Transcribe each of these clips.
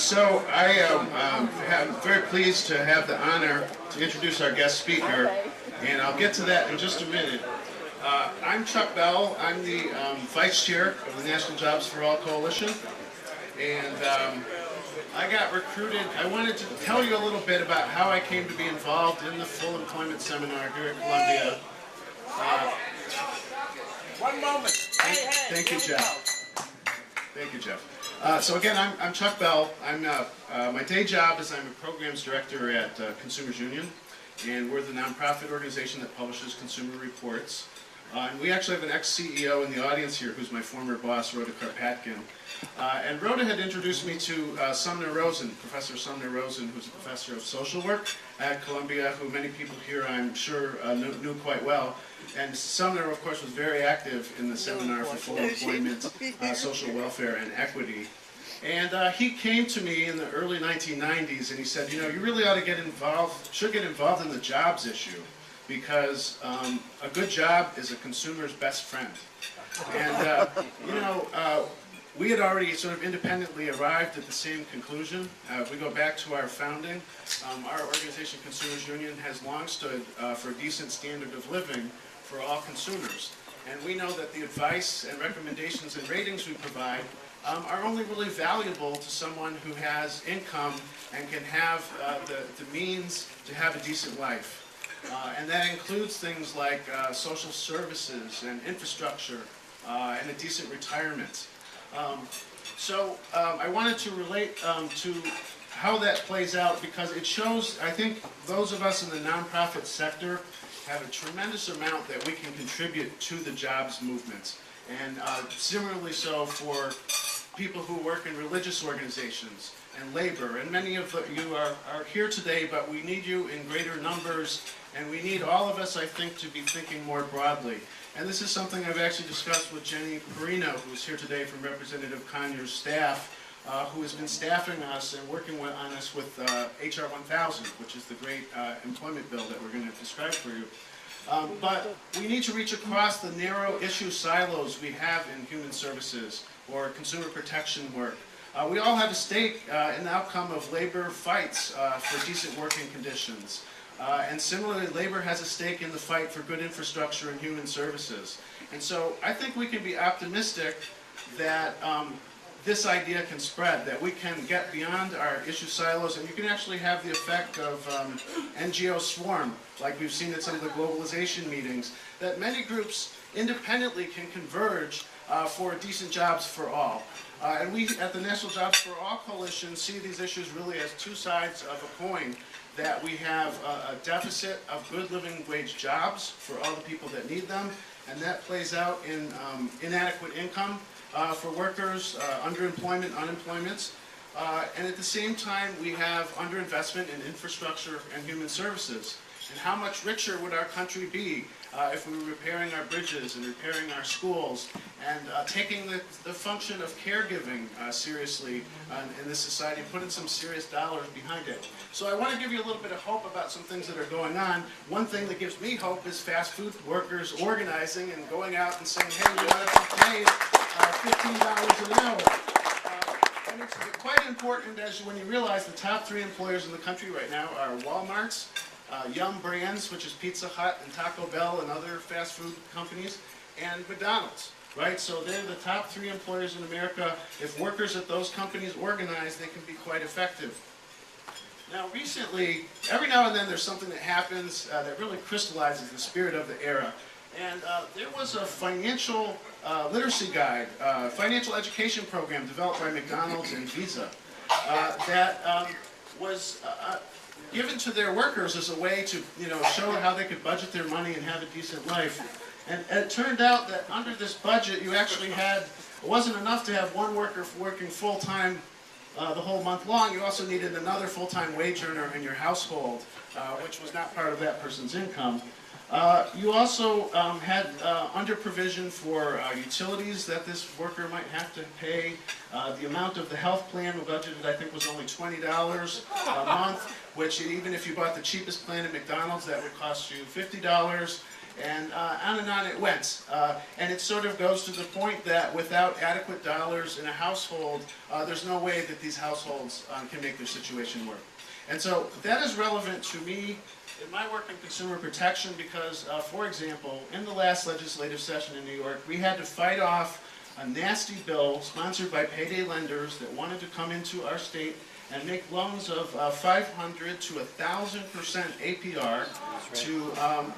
So I am very pleased to have the honor to introduce our guest speaker, and I'll get to that in just a minute. I'm Chuck Bell. I'm the Vice Chair of the National Jobs for All Coalition, and I got recruited. I wanted to tell you a little bit about how I came to be involved in the full employment seminar here at Columbia. One moment. Thank you, Jeff. Thank you, Jeff. So again, I'm Chuck Bell. My day job is I'm a programs director at Consumers Union, and we're the nonprofit organization that publishes consumer reports. And we actually have an ex-CEO in the audience here who's my former boss, Rhoda Karpatkin. And Rhoda had introduced me to Sumner Rosen, Professor Sumner Rosen, who's a professor of social work at Columbia, who many people here I'm sure knew quite well. And Sumner, of course, was very active in the seminar for full employment, social welfare, and equity. And he came to me in the early 1990s and he said, you know, you really ought to get involved, should get involved in the jobs issue, because a good job is a consumer's best friend. And, we had already sort of independently arrived at the same conclusion. If we go back to our founding, our organization, Consumers Union, has long stood for a decent standard of living for all consumers. And we know that the advice and recommendations and ratings we provide are only really valuable to someone who has income and can have the means to have a decent life. And that includes things like social services and infrastructure and a decent retirement. So I wanted to relate to how that plays out because it shows, I think, those of us in the nonprofit sector have a tremendous amount that we can contribute to the jobs movement. And similarly so for people who work in religious organizations and labor. And many of you are here today, but we need you in greater numbers, and we need all of us, I think, to be thinking more broadly. And this is something I've actually discussed with Jenny Perino, who's here today from Representative Conyers' staff, who has been staffing us and working on us with HR 1000, which is the great employment bill that we're going to describe for you. But we need to reach across the narrow issue silos we have in human services or consumer protection work. We all have a stake in the outcome of labor fights for decent working conditions. And similarly, labor has a stake in the fight for good infrastructure and human services. And so I think we can be optimistic that this idea can spread, that we can get beyond our issue silos, and you can actually have the effect of NGO swarm, like we've seen at some of the globalization meetings, that many groups independently can converge for decent jobs for all. And we at the National Jobs for All Coalition see these issues really as two sides of a coin, that we have a deficit of good living wage jobs for all the people that need them, and that plays out in inadequate income for workers, underemployment, unemployment, and at the same time we have underinvestment in infrastructure and human services. And how much richer would our country be if we were repairing our bridges and repairing our schools and taking the function of caregiving seriously in this society, putting some serious dollars behind it. So I want to give you a little bit of hope about some things that are going on. One thing that gives me hope is fast food workers organizing and going out and saying, hey, we want to be paid $15 an hour. And it's quite important when you realize the top 3 employers in the country right now are Walmart's, Yum Brands, which is Pizza Hut and Taco Bell and other fast food companies, and McDonald's, right? So they're the top 3 employers in America. If workers at those companies organize, they can be quite effective. Now recently, every now and then there's something that happens that really crystallizes the spirit of the era. And there was a financial literacy guide, financial education program developed by McDonald's and Visa that was given to their workers as a way to, show how they could budget their money and have a decent life. And it turned out that under this budget, you actually it wasn't enough to have one worker working full-time the whole month long. You also needed another full-time wage earner in your household, which was not part of that person's income. You also had under provision for utilities that this worker might have to pay. The amount of the health plan budgeted, I think, was only $20 a month, which even if you bought the cheapest plan at McDonald's, that would cost you $50. And on it went. And it sort of goes to the point that without adequate dollars in a household, there's no way that these households can make their situation work. And so that is relevant to me in my work in consumer protection because, for example, in the last legislative session in New York, we had to fight off a nasty bill sponsored by payday lenders that wanted to come into our state and make loans of 500 to 1,000% APR to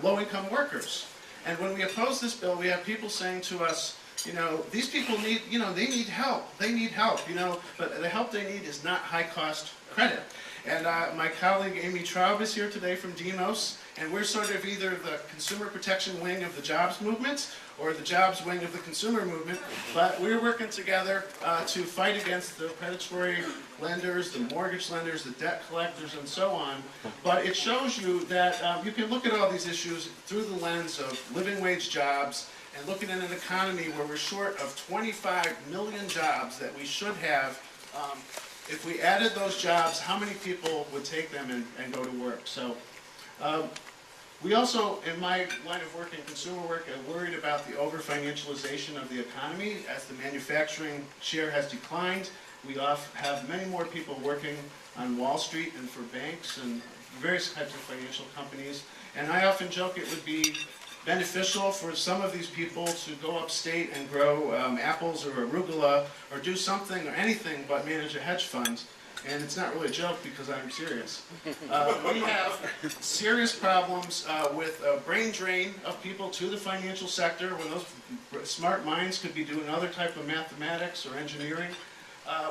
low-income workers. And when we oppose this bill, we have people saying to us, you know, these people need, you know, they need help. They need help, you know, but the help they need is not high-cost credit. And my colleague Amy Traub is here today from Demos, and we're sort of either the consumer protection wing of the jobs movement or the jobs wing of the consumer movement, but we're working together to fight against the predatory lenders, the mortgage lenders, the debt collectors, and so on. But it shows you that you can look at all these issues through the lens of living wage jobs and looking at an economy where we're short of 25 million jobs that we should have. If we added those jobs, how many people would take them and go to work? So we also, in my line of work in consumer work, are worried about the over-financialization of the economy. As the manufacturing share has declined, we have many more people working on Wall Street and for banks and various types of financial companies. And I often joke it would be beneficial for some of these people to go upstate and grow apples or arugula or do something or anything but manage a hedge fund. And it's not really a joke because I'm serious. We have serious problems with brain drain of people to the financial sector when those smart minds could be doing other type of mathematics or engineering.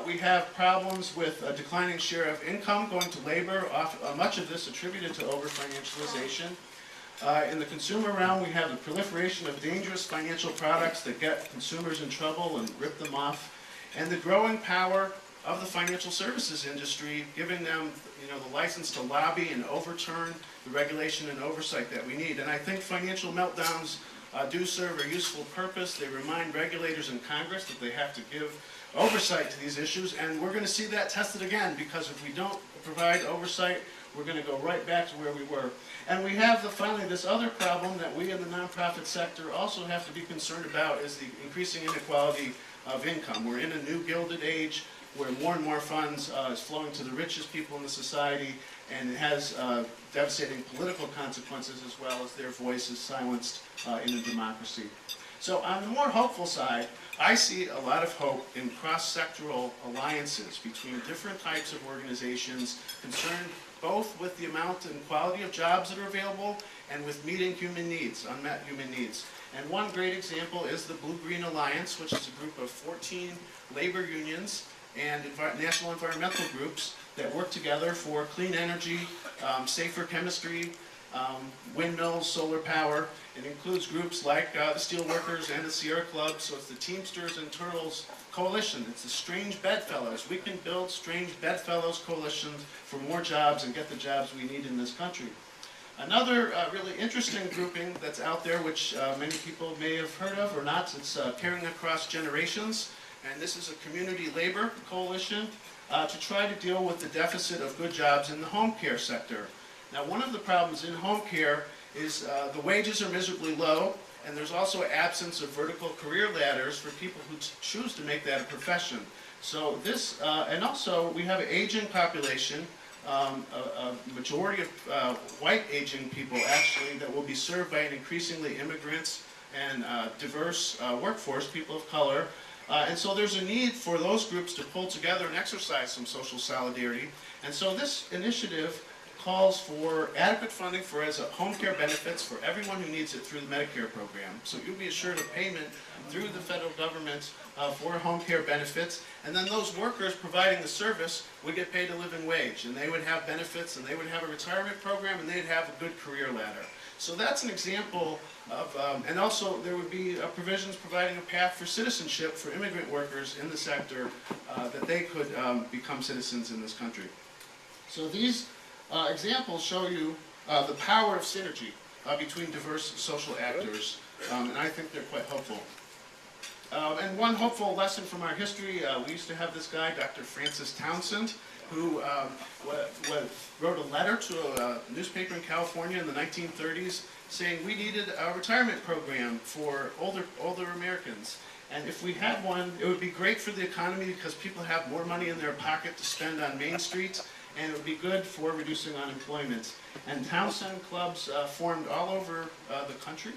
We have problems with a declining share of income going to labor, much of this attributed to over-financialization. In the consumer realm, we have the proliferation of dangerous financial products that get consumers in trouble and rip them off, and the growing power of the financial services industry, giving them, you know, the license to lobby and overturn the regulation and oversight that we need. And I think financial meltdowns do serve a useful purpose. They remind regulators in Congress that they have to give oversight to these issues, and we're going to see that tested again, because if we don't provide oversight, we're going to go right back to where we were. And we have finally this other problem that we in the nonprofit sector also have to be concerned about, is the increasing inequality of income. We're in a new Gilded Age where more and more funds is flowing to the richest people in the society, and it has devastating political consequences as well as their voice is silenced in a democracy. So on the more hopeful side, I see a lot of hope in cross-sectoral alliances between different types of organizations concerned both with the amount and quality of jobs that are available and with meeting human needs, unmet human needs. And one great example is the Blue-Green Alliance, which is a group of 14 labor unions and national environmental groups that work together for clean energy, safer chemistry, windmills, solar power. It includes groups like the Steelworkers and the Sierra Club, so it's the Teamsters and Turtles Coalition. It's the Strange Bedfellows. We can build Strange Bedfellows coalitions for more jobs and get the jobs we need in this country. Another really interesting grouping that's out there, which many people may have heard of or not, it's Caring Across Generations, and this is a community labor coalition to try to deal with the deficit of good jobs in the home care sector. Now, one of the problems in home care is the wages are miserably low, and there's also absence of vertical career ladders for people who choose to make that a profession. So this, and also we have an aging population, a majority of white aging people actually that will be served by an increasingly immigrant and diverse workforce, people of color. And so there's a need for those groups to pull together and exercise some social solidarity. And so this initiative calls for adequate funding for home care benefits for everyone who needs it through the Medicare program. So you'll be assured of payment through the federal government for home care benefits, and then those workers providing the service would get paid a living wage, and they would have benefits, and they would have a retirement program, and they'd have a good career ladder. So that's an example of, and also there would be provisions providing a path for citizenship for immigrant workers in the sector that they could become citizens in this country. So these examples show you the power of synergy between diverse social actors, and I think they're quite hopeful. And one hopeful lesson from our history, we used to have this guy, Dr. Francis Townsend, who wrote a letter to a newspaper in California in the 1930s saying we needed a retirement program for older Americans. And if we had one, it would be great for the economy because people have more money in their pocket to spend on Main Street, and it would be good for reducing unemployment. And town center clubs formed all over the country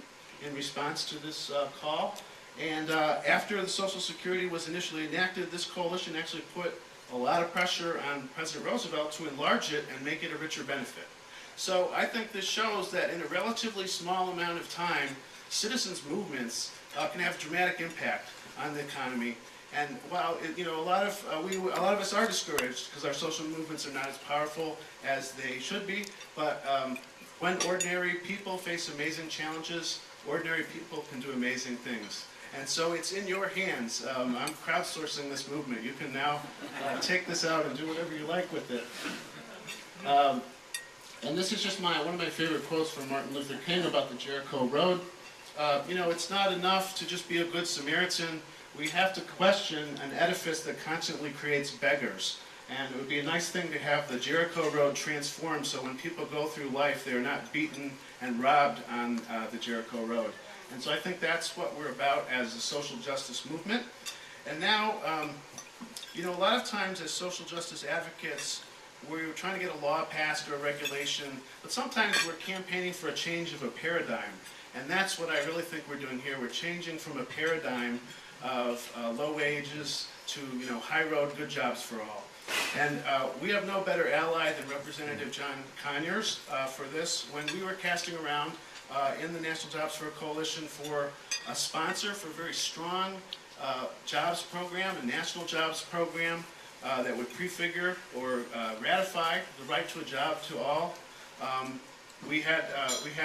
in response to this call. And after the Social Security was initially enacted, this coalition actually put a lot of pressure on President Roosevelt to enlarge it and make it a richer benefit. So I think this shows that in a relatively small amount of time, citizens' movements can have dramatic impact on the economy. And while a lot of us are discouraged because our social movements are not as powerful as they should be, but when ordinary people face amazing challenges, ordinary people can do amazing things. And so it's in your hands. I'm crowdsourcing this movement. You can now take this out and do whatever you like with it. And this is just one of my favorite quotes from Martin Luther King about the Jericho Road. It's not enough to just be a good Samaritan. We have to question an edifice that constantly creates beggars. And it would be a nice thing to have the Jericho Road transformed so when people go through life, they're not beaten and robbed on the Jericho Road. And so I think that's what we're about as a social justice movement. And now, a lot of times as social justice advocates, we're trying to get a law passed or a regulation, but sometimes we're campaigning for a change of a paradigm. And that's what I really think we're doing here. We're changing from a paradigm of low wages to high road, good jobs for all. And we have no better ally than Representative John Conyers for this. When we were casting around in the National Jobs for a Coalition for a sponsor for a very strong jobs program, a national jobs program that would prefigure or ratify the right to a job to all, we had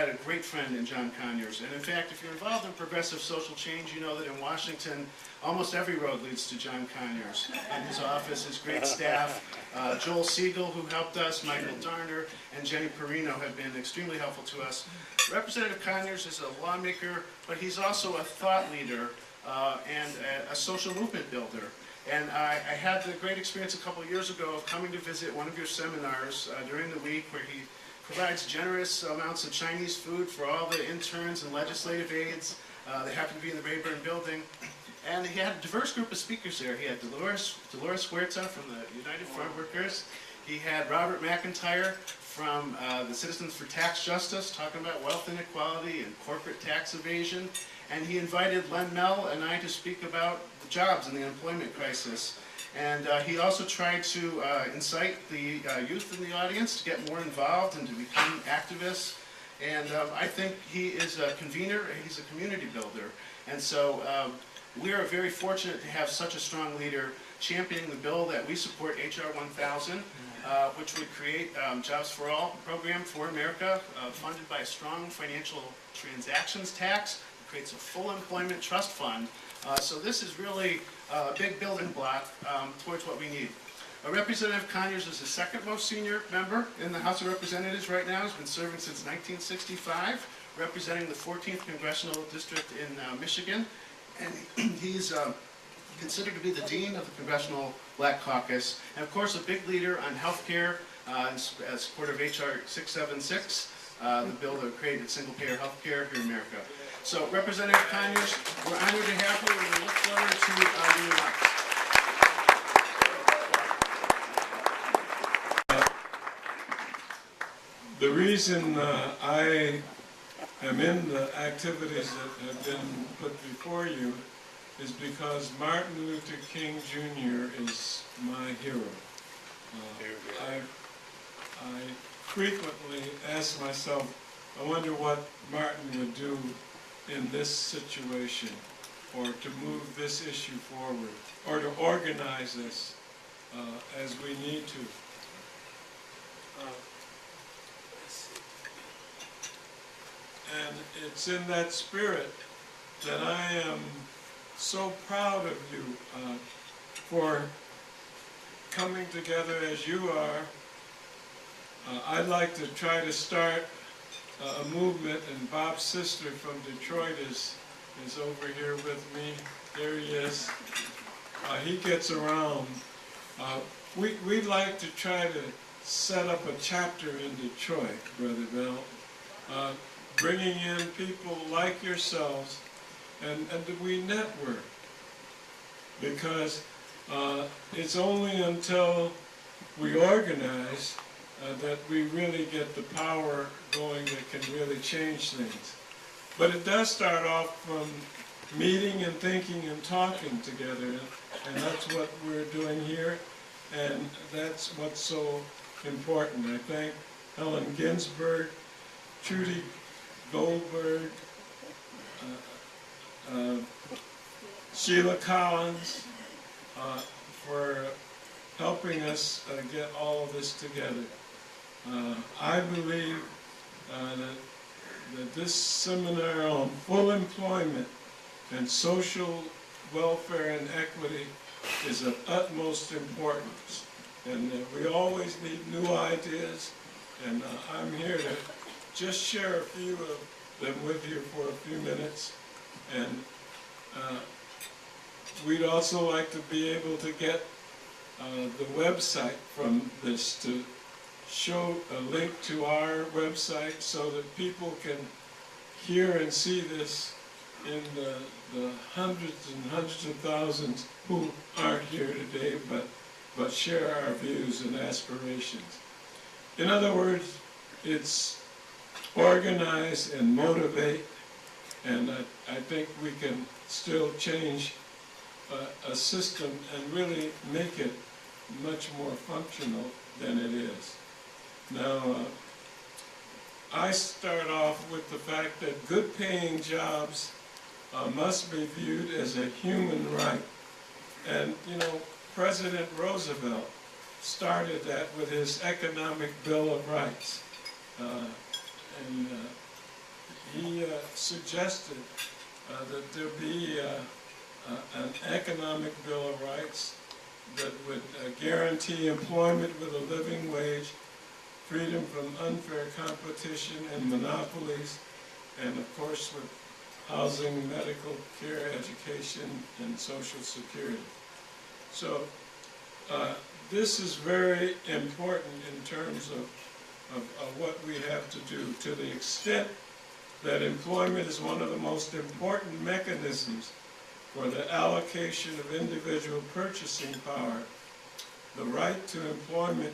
a great friend in John Conyers. And in fact, if you're involved in progressive social change, you know that in Washington, almost every road leads to John Conyers and his office, his great staff. Joel Siegel, who helped us, Michael Darner, and Jenny Perino have been extremely helpful to us. Representative Conyers is a lawmaker, but he's also a thought leader and a social movement builder. And I had the great experience a couple of years ago of coming to visit one of your seminars during the week where he provides generous amounts of Chinese food for all the interns and legislative aides. They happen to be in the Rayburn building. And he had a diverse group of speakers there. He had Dolores Huerta from the United Front Workers. He had Robert McIntyre from the Citizens for Tax Justice, talking about wealth inequality and corporate tax evasion. And he invited Len Mell and I to speak about the jobs and the employment crisis. And he also tried to incite the youth in the audience to get more involved and to become activists. And I think he is a convener, he's a community builder. And so we are very fortunate to have such a strong leader championing the bill that we support, H.R. 1000, which would create Jobs for All program for America, funded by a strong financial transactions tax. It creates a full employment trust fund. So this is really a big building block towards what we need. Representative Conyers is the second most senior member in the House of Representatives right now. He's been serving since 1965, representing the 14th Congressional District in Michigan. And he's considered to be the dean of the Congressional Black Caucus, and of course a big leader on health care in support of H.R. 676, the bill that created single-payer health care here in America. So, Representative Conyers, we're honored to have you, and we look forward to your remarks. The reason I am in the activities that have been put before you is because Martin Luther King Jr. is my hero. I frequently ask myself, I wonder what Martin would do in this situation, or to move this issue forward, or to organize us as we need to. And it's in that spirit that I am so proud of you for coming together as you are. I'd like to try to start a movement, and Bob's sister from Detroit is over here with me. There he is. He gets around. We'd like to try to set up a chapter in Detroit, Brother Bill. bringing in people like yourselves, and we network. Because it's only until we organize that we really get the power going that can really change things. But it does start off from meeting and thinking and talking together, and that's what we're doing here, and that's what's so important. I thank Helen Ginsberg, Trudy Goldberg, Sheila Collins, for helping us get all of this together. I believe that this seminar on full employment and social welfare and equity is of utmost importance. And we always need new ideas, and I'm here to just share a few of them with you for a few minutes. And we'd also like to be able to get the website from this, to show a link to our website so that people can hear and see this in the hundreds and hundreds of thousands who aren't here today but share our views and aspirations. In other words, it's organize and motivate, and I think we can still change a system and really make it much more functional than it is. Now, I start off with the fact that good paying jobs must be viewed as a human right. And, you know, President Roosevelt started that with his Economic Bill of Rights. He suggested that there be an economic Bill of Rights that would guarantee employment with a living wage, freedom from unfair competition and monopolies, and of course with housing, medical care, education, and social security. So this is very important in terms of what we have to do, to the extent that employment is one of the most important mechanisms for the allocation of individual purchasing power. The right to employment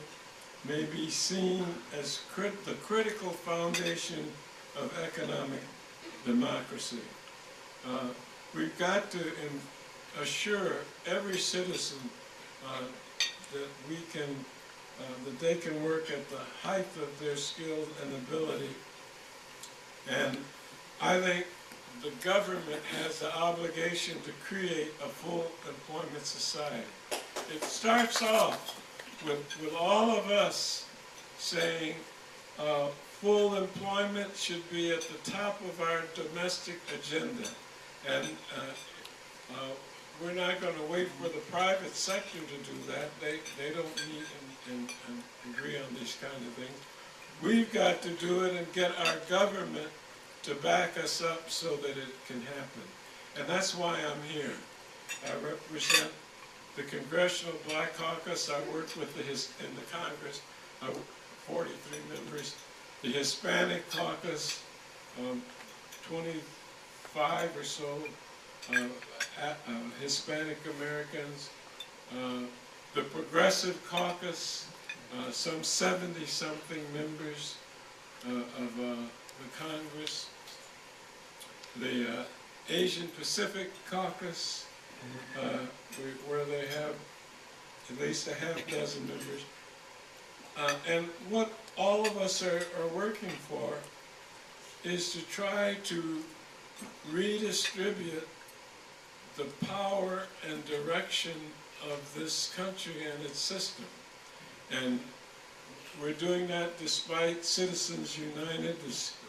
may be seen as the critical foundation of economic democracy. We've got to assure every citizen that we can, that they can work at the height of their skill and ability. And I think the government has the obligation to create a full employment society. It starts off with all of us saying full employment should be at the top of our domestic agenda. And we're not going to wait for the private sector to do that. They don't meet and agree on these kind of things. We've got to do it and get our government to back us up so that it can happen. And that's why I'm here. I represent the Congressional Black Caucus. I work with in the Congress, 43 members. The Hispanic Caucus, 25 or so Hispanic Americans. The Progressive Caucus, some 70-something members of the Congress. The Asian Pacific Caucus, where they have at least a half dozen members. And what all of us are working for is to try to redistribute the power and direction of this country and its system. And we're doing that despite Citizens United,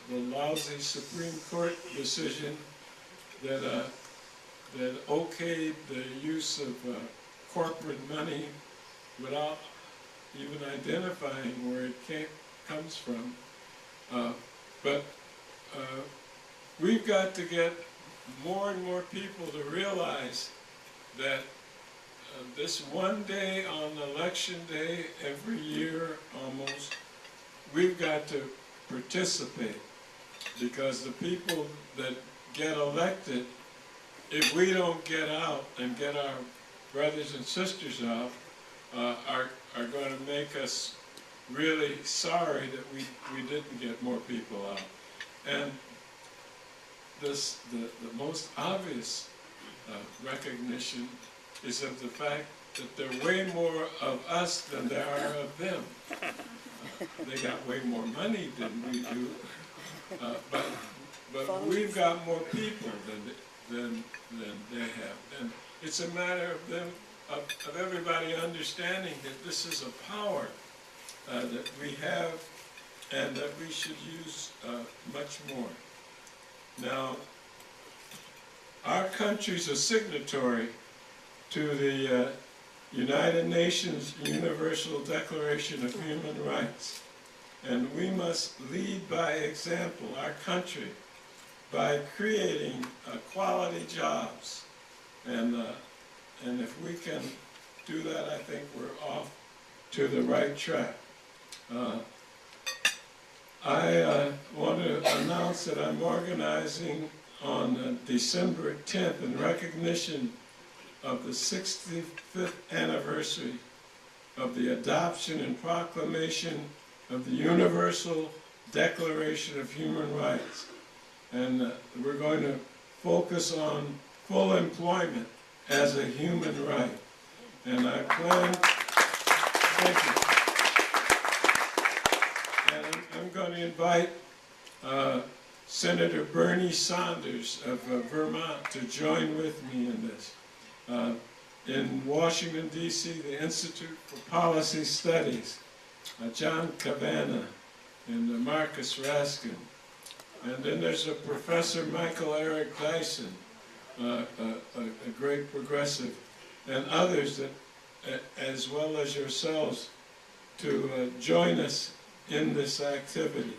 the lousy Supreme Court decision that okayed the use of corporate money without even identifying where it comes from. But we've got to get more and more people to realize that this one day on election day, every year almost, we've got to participate. because the people that get elected, if we don't get out and get our brothers and sisters out, are going to make us really sorry that we didn't get more people out. And the most obvious recognition is of the fact that there are way more of us than there are of them. They got way more money than we do, but we've got more people than they have. And it's a matter of them, of everybody understanding that this is a power that we have and that we should use much more. Now, our country's a signatory to the United Nations Universal Declaration of Human Rights, and we must lead by example, our country, by creating quality jobs. And if we can do that, I think we're off to the right track. I want to announce that I'm organizing on December 10th in recognition of the 65th anniversary of the adoption and proclamation of the Universal Declaration of Human Rights. And we're going to focus on full employment as a human right. And I plan, thank you. And I'm going to invite Senator Bernie Sanders of Vermont to join with me in this. In Washington, D.C., the Institute for Policy Studies, John Cavanagh and Marcus Raskin. And then there's a Professor Michael Eric Dyson, a great progressive, and others that, as well as yourselves, to join us in this activity.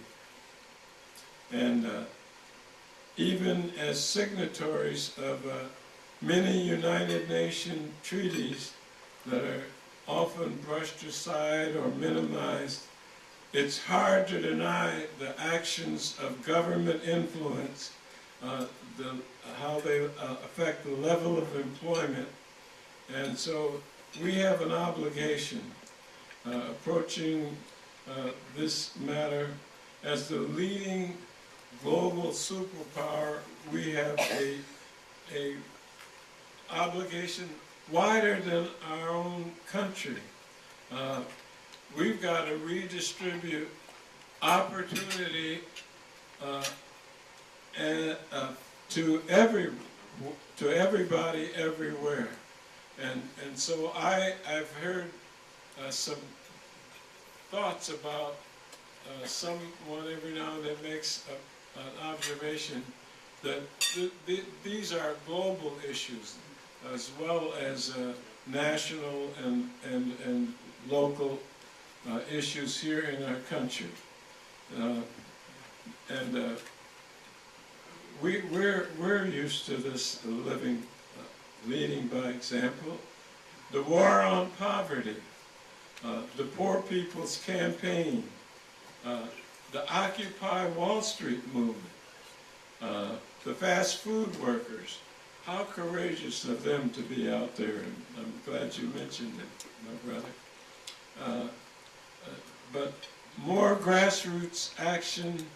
And even as signatories of many United Nations treaties that are often brushed aside or minimized, it's hard to deny the actions of government influence, how they affect the level of employment. And so we have an obligation approaching this matter as the leading global superpower. We have a obligation wider than our own country. We've got to redistribute opportunity to everybody everywhere. And so I've heard some thoughts about someone every now and then makes an observation that these are global issues as well as national and local issues here in our country. We're used to this leading by example. The war on poverty, the Poor People's Campaign, the Occupy Wall Street movement, the fast food workers. How courageous of them to be out there, and I'm glad you mentioned it, my brother. But more grassroots action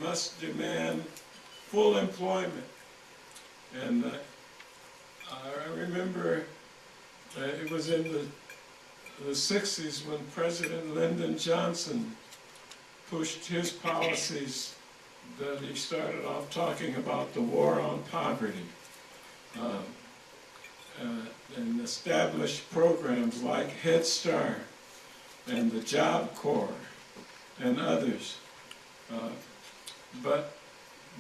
must demand full employment. And I remember it was in the 60s when President Lyndon Johnson pushed his policies that he started off talking about the war on poverty and established programs like Head Start and the Job Corps and others. But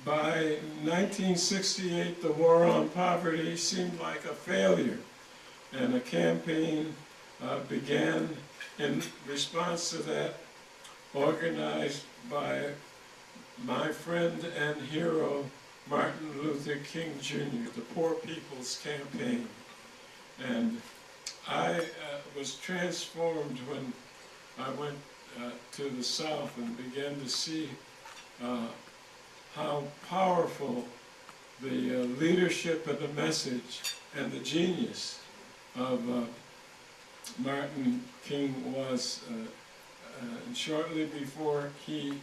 by 1968, the war on poverty seemed like a failure, and a campaign began in response to that, organized by my friend and hero, Martin Luther King Jr., the Poor People's Campaign. And I was transformed when I went to the South and began to see how powerful the leadership and the message and the genius of Martin King was. And shortly before he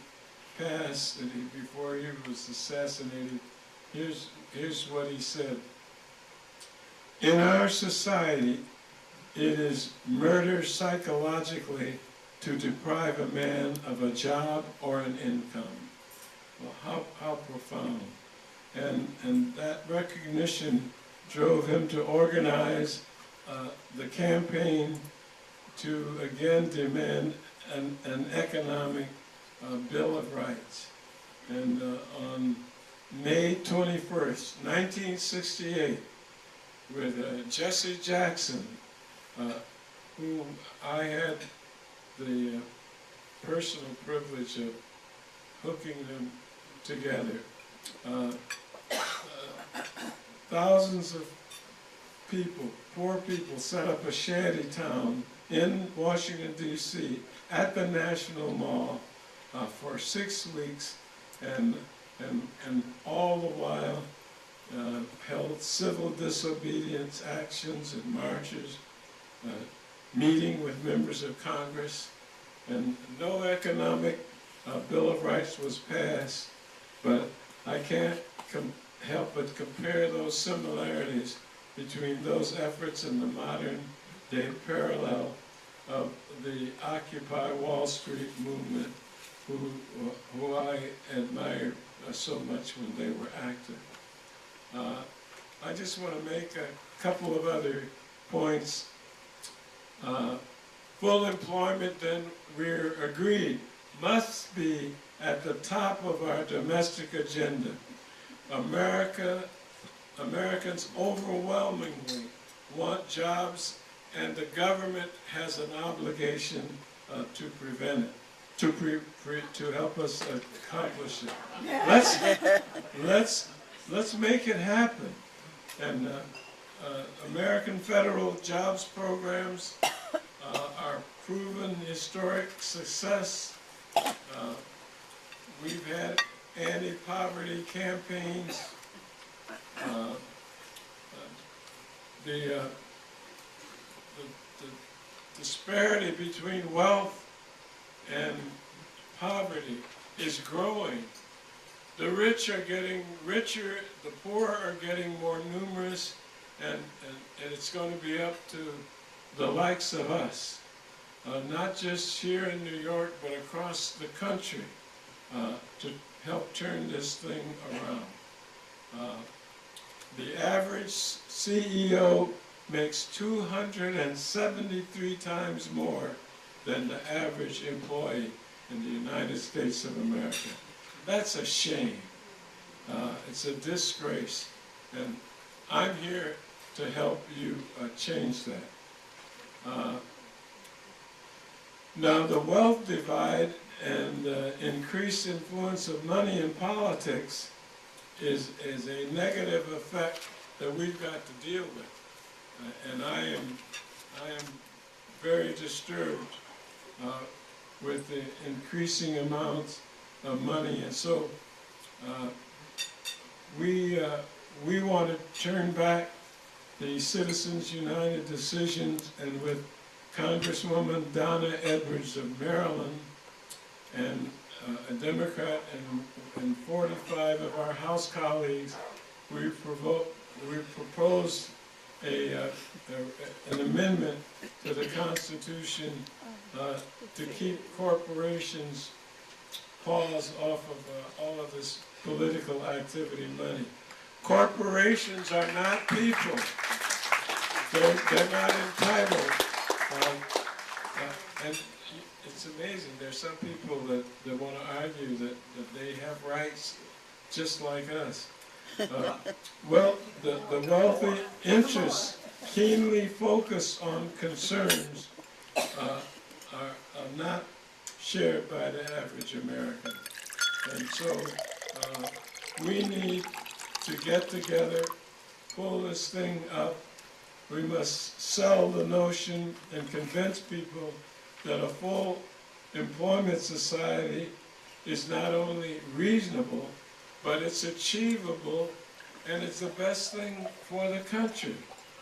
passed, and before he was assassinated, here's what he said. In our society, it is murder psychologically to deprive a man of a job or an income. Well, how profound. And that recognition drove him to organize the campaign to again demand an economic Bill of Rights. And on May 21st, 1968, with Jesse Jackson, whom I had the personal privilege of hooking them together. Thousands of people, poor people, set up a shanty town in Washington, D.C. at the National Mall for 6 weeks, and all the while held civil disobedience actions and marches, meeting with members of Congress, and no economic Bill of Rights was passed, but I can't help but compare those similarities between those efforts and the modern day parallel of the Occupy Wall Street movement, who I admired so much when they were active. I just want to make a couple of other points. Full employment, then, we're agreed, must be at the top of our domestic agenda. Americans overwhelmingly want jobs, and the government has an obligation to prevent it, to help us accomplish it. Let's make it happen. And American federal jobs programs are proven historic success. We've had anti-poverty campaigns. The disparity between wealth and poverty is growing. The rich are getting richer, the poor are getting more numerous, and it's going to be up to the likes of us, not just here in New York, but across the country, to help turn this thing around. The average CEO makes 273 times more than the average employee in the United States of America. That's a shame. It's a disgrace. And I'm here to help you change that. Now, the wealth divide and increased influence of money in politics is a negative effect that we've got to deal with. And I am very disturbed with the increasing amounts of money. And so we want to turn back the Citizens United decisions, and with Congresswoman Donna Edwards of Maryland and a Democrat and 45 of our House colleagues, we proposed an amendment to the Constitution to keep corporations paws off of all of this political activity money. Corporations are not people. They're not entitled. And it's amazing. There's some people that want to argue that they have rights just like us. Well, the wealthy interests keenly focused on concerns are not shared by the average American. And so we need to get together, pull this thing up. We must sell the notion and convince people that a full employment society is not only reasonable, but it's achievable, and it's the best thing for the country,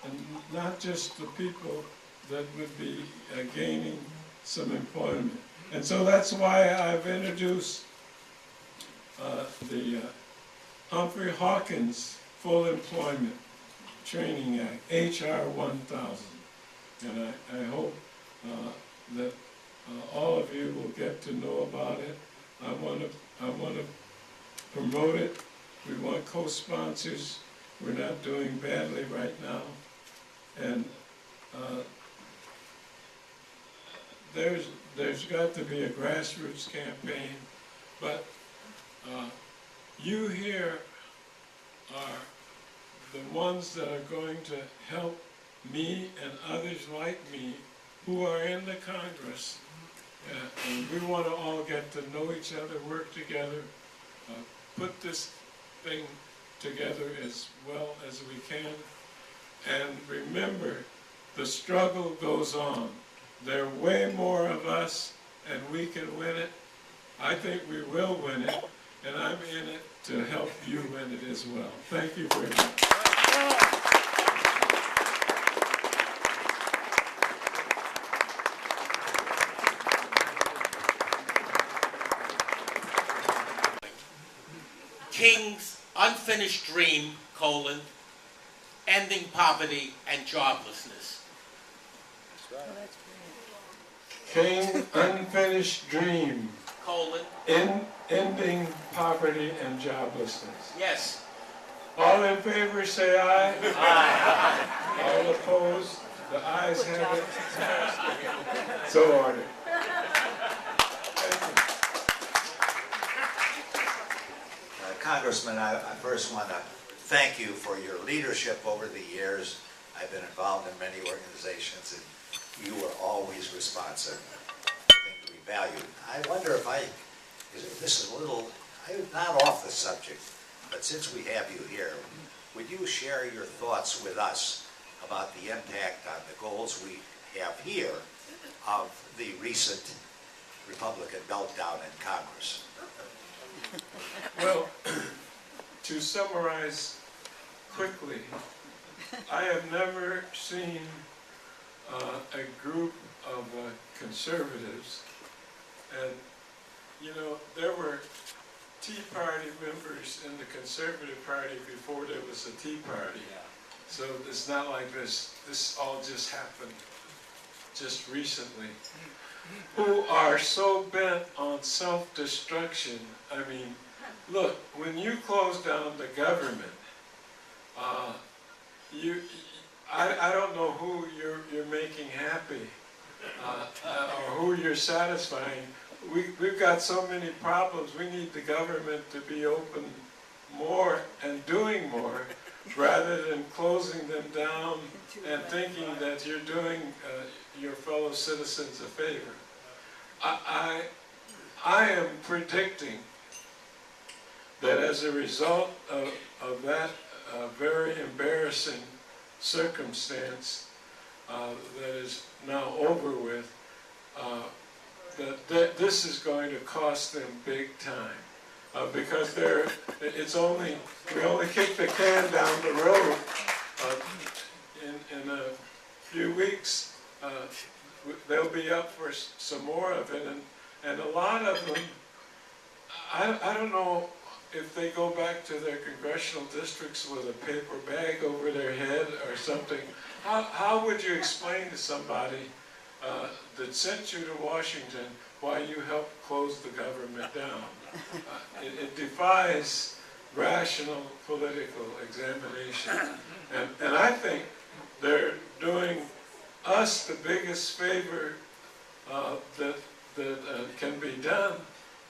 and not just the people that would be gaining some employment. And so that's why I've introduced the Humphrey Hawkins Full Employment Training Act, H.R. 1000. And I hope that all of you will get to know about it. I want to promote it. We want co-sponsors. We're not doing badly right now. And there's got to be a grassroots campaign, but you here are the ones that are going to help me and others like me who are in the Congress. And we want to all get to know each other, work together, put this thing together as well as we can. And remember, the struggle goes on. There are way more of us, and we can win it. I think we will win it, and I'm in it to help you win it as well. Thank you very much. King's unfinished dream, ending poverty and joblessness. King unfinished dream, ending poverty and joblessness. Yes. All in favor say aye. Aye. All opposed? The ayes have it. So ordered. Thank you. Congressman, I first want to thank you for your leadership over the years. I've been involved in many organizations, and you were always responsive. I think to be valued. I wonder if this is a little, not off the subject, but since we have you here, would you share your thoughts with us about the impact on the goals we have here of the recent Republican meltdown in Congress? Well, to summarize quickly, I have never seen a group of conservatives, and you know, there were Tea Party members in the Conservative Party before there was a Tea Party. So it's not like this all just happened just recently, who are so bent on self-destruction. I mean, look, when you close down the government, I don't know who you're making happy or who you're satisfying. We've got so many problems. We need the government to be open more and doing more, rather than closing them down and thinking that you're doing your fellow citizens a favor. I am predicting that as a result of that very embarrassing circumstance that is now over with, that this is going to cost them big time, because we only kick the can down the road. In a few weeks, they'll be up for some more of it, and a lot of them, I don't know if they go back to their congressional districts with a paper bag over their head or something. How would you explain to somebody that sent you to Washington why you helped close the government down? It defies rational political examination. And I think they're doing us the biggest favor that can be done,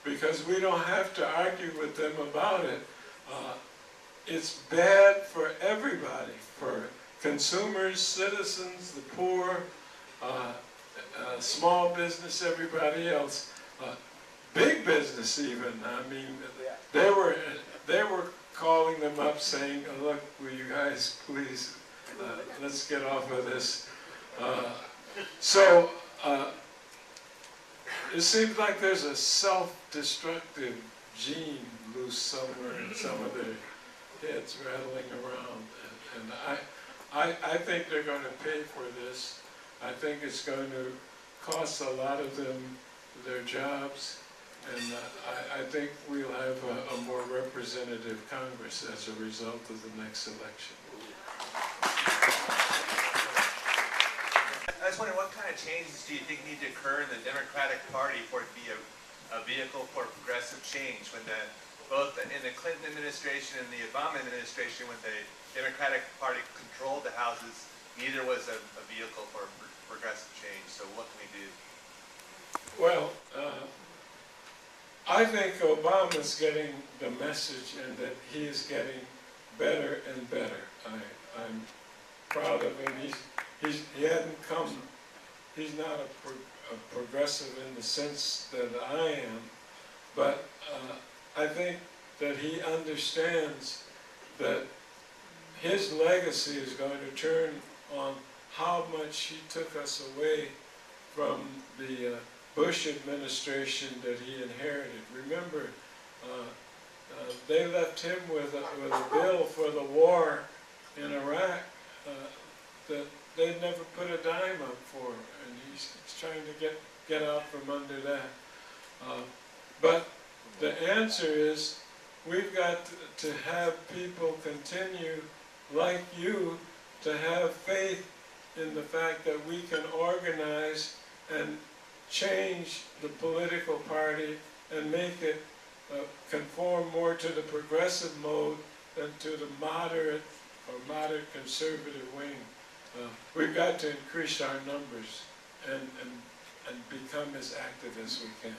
because we don't have to argue with them about it. It's bad for everybody, for consumers, citizens, the poor, small business, everybody else, big business even. I mean, they were calling them up saying, oh, look, will you guys please, let's get off of this. it seems like there's a self-destructive gene loose somewhere in some of their heads rattling around. And I think they're going to pay for this. I think it's going to cost a lot of them their jobs. And I think we'll have a more representative Congress as a result of the next election. I was wondering, what kind of changes do you think need to occur in the Democratic Party for it to be a vehicle for progressive change? When both in the Clinton administration and the Obama administration, when the Democratic Party controlled the houses, neither was a vehicle for progressive change. So what can we do? Well, I think Obama's getting the message and that he is getting better and better. I'm proud of him. He hadn't come, he's not a progressive in the sense that I am, but I think that he understands that his legacy is going to turn on how much he took us away from the Bush administration that he inherited. Remember, they left him with a bill for the war in Iraq that they'd never put a dime up for, and he's trying to get out from under that. But the answer is, we've got to have people continue, like you, to have faith in the fact that we can organize and change the political party and make it conform more to the progressive mode than to the moderate or moderate conservative wing. We've got to increase our numbers and become as active as we can.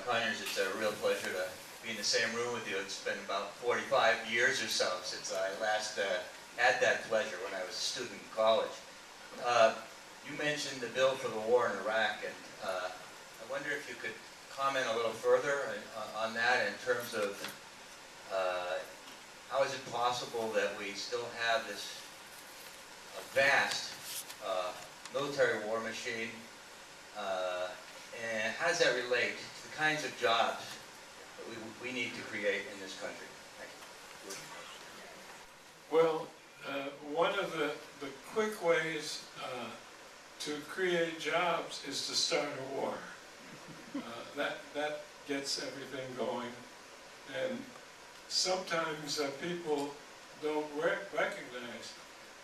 Conyers, it's a real pleasure to be in the same room with you. It's been about 45 years or so since I last had that pleasure when I was a student in college. You mentioned the bill for the war in Iraq, and I wonder if you could comment a little further on that in terms of how is it possible that we still have this vast military war machine, and how does that relate to the kinds of jobs that we need to create in this country? Thank you. Well, one of the quick ways to create jobs is to start a war. That gets everything going, and sometimes people don't recognize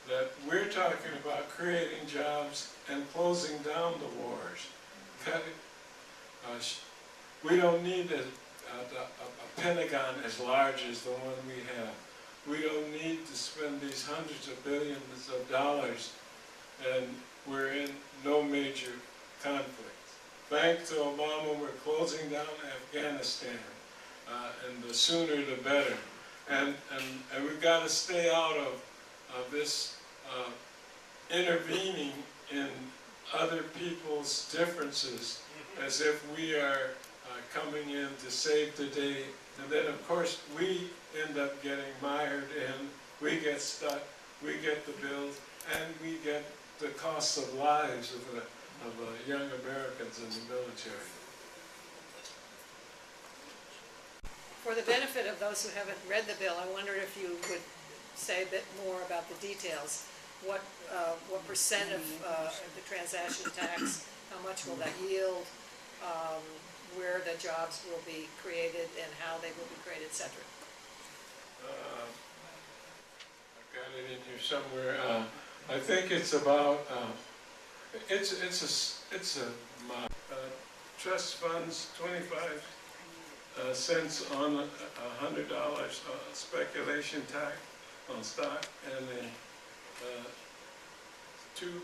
that we're talking about creating jobs and closing down the wars. We don't need a Pentagon as large as the one we have. We don't need to spend these hundreds of billions of dollars, and we're in no major conflict. Thanks to Obama, we're closing down Afghanistan, and the sooner the better. And we've got to stay out of this intervening in other people's differences as if we are coming in to save the day. And then, of course, we end up getting mired in, we get stuck, we get the bills, and we get the costs of lives of young Americans in the military. For the benefit of those who haven't read the bill, I wonder if you would say a bit more about the details. What percent of the transaction tax, how much will that yield, where the jobs will be created and how they will be created, etc. I've got it in here somewhere. I think it's about trust funds 25 cents on $100 speculation tax on stock, and a 2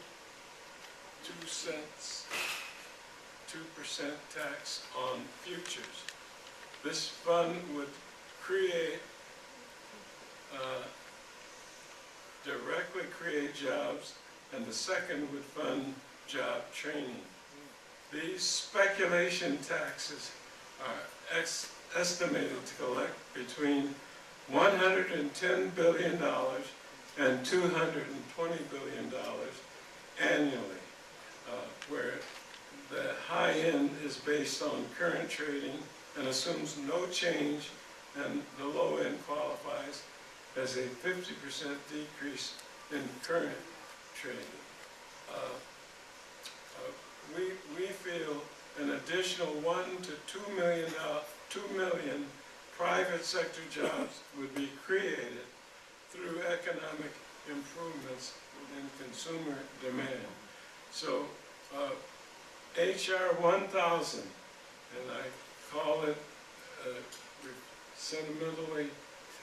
cents 2% tax on futures. This fund would create directly create jobs, and the second would fund job training. These speculation taxes are estimated to collect between $110 billion and $220 billion annually, where the is based on current trading and assumes no change, and the low end qualifies as a 50% decrease in current trading. We feel an additional 1 to 2 million private sector jobs would be created through economic improvements within consumer demand. So HR 1000, and I call it sentimentally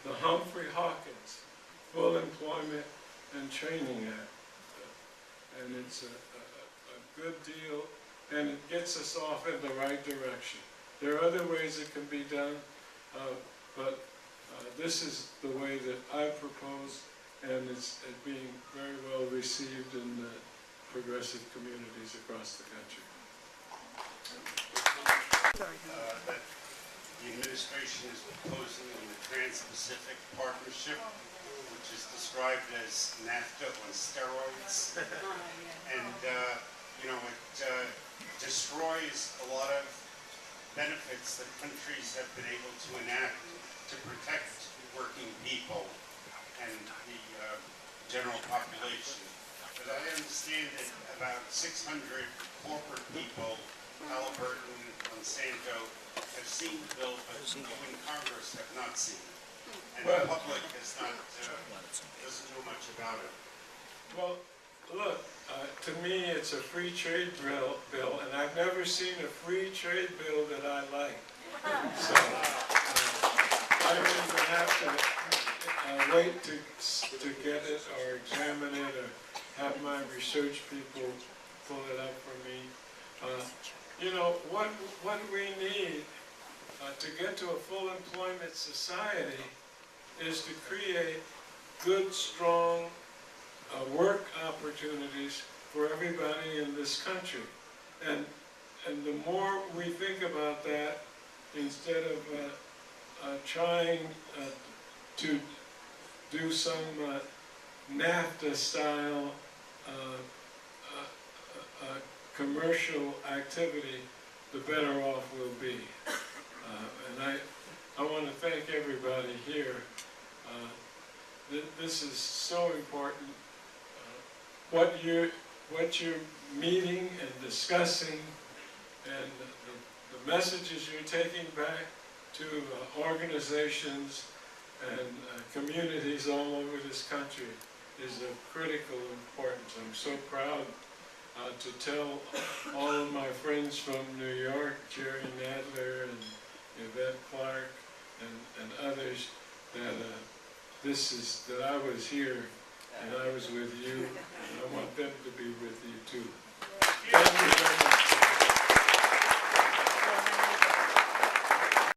the Humphrey Hawkins Full Employment and Training Act. And it's a good deal, and it gets us off in the right direction. There are other ways it can be done, but this is the way that I propose, and it's being very well received in the progressive communities across the country. That the administration is proposing in the Trans-Pacific Partnership, which is described as NAFTA on steroids. And, you know, it destroys a lot of benefits that countries have been able to enact to protect working people and the general population. But I understand that about 600 corporate people, Halliburton, Monsanto, have seen the bill, but people in Congress have not seen it. And the public has not, doesn't know much about it. Well, look, to me, it's a free trade bill, and I've never seen a free trade bill that I like. So I don't even have to wait to get it or examine it or have my research people pull it up for me. You know, what we need to get to a full employment society is to create good, strong work opportunities for everybody in this country. And the more we think about that, instead of trying to do some NAFTA-style commercial activity, the better off we'll be. And I want to thank everybody here. This is so important. What you're meeting and discussing, and the messages you're taking back to organizations and communities all over this country is of critical importance. I'm so proud to tell all of my friends from New York, Jerry Nadler and Yvette Clark and others, that that I was here and I was with you, and I want them to